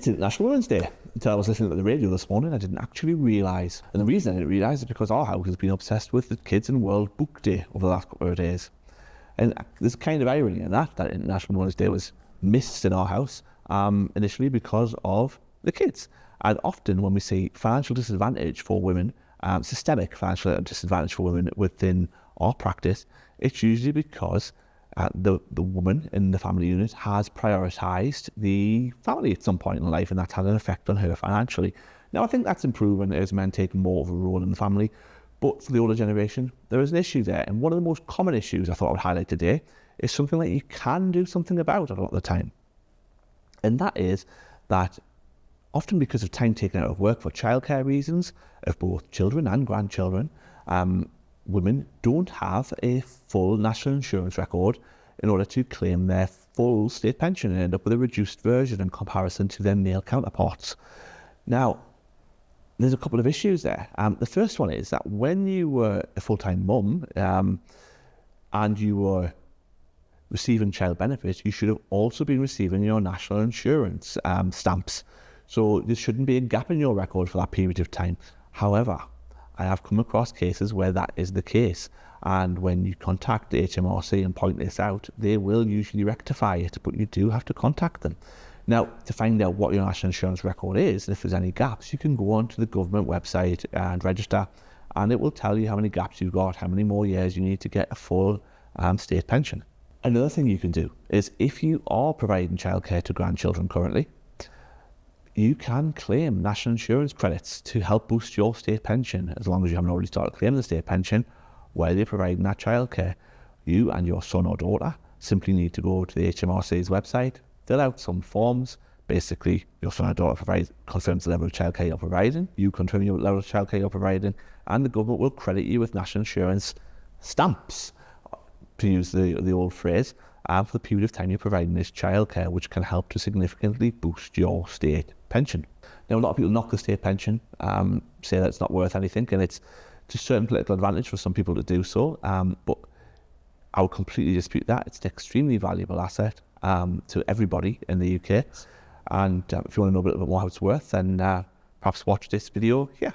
It's International Women's Day. Until I was listening to the radio this morning, I didn't actually realise. And the reason I didn't realise is because our house has been obsessed with the Kids and World Book Day over the last couple of days. And there's kind of irony in that International Women's Day was missed in our house initially because of the kids. And often when we see financial disadvantage for women, systemic financial disadvantage for women within our practice, it's usually because the woman in the family unit has prioritised the family at some point in life, and that's had an effect on her financially. Now, I think that's improving as men take more of a role in the family, but for the older generation, there is an issue there. And one of the most common issues I thought I would highlight today is something that you can do something about a lot of the time. And that is that often because of time taken out of work for childcare reasons, of both children and grandchildren, women don't have a full national insurance record in order to claim their full state pension and end up with a reduced version in comparison to their male counterparts. Now, there's a couple of issues there. The first one is that when you were a full-time mum and you were receiving child benefits, you should have also been receiving your national insurance stamps. So there shouldn't be a gap in your record for that period of time. However, I have come across cases where that is the case. And when you contact the HMRC and point this out, they will usually rectify it, but you do have to contact them. Now, to find out what your national insurance record is, and if there's any gaps, you can go onto the government website and register, and it will tell you how many gaps you've got, how many more years you need to get a full state pension. Another thing you can do is if you are providing childcare to grandchildren currently, you can claim national insurance credits to help boost your state pension, as long as you haven't already started claiming the state pension while you're providing that childcare. You and your son or daughter simply need to go to the HMRC's website, fill out some forms. Basically, your son or daughter confirms the level of childcare you're providing, you confirm your level of childcare you're providing, and the government will credit you with national insurance stamps, to use the old phrase, for the period of time you're providing this childcare, which can help to significantly boost your state pension. Now, a lot of people knock the state pension, say that it's not worth anything, and it's to certain political advantage for some people to do so, but I would completely dispute that. It's an extremely valuable asset to everybody in the UK, and if you want to know a little bit more how it's worth, then perhaps watch this video here.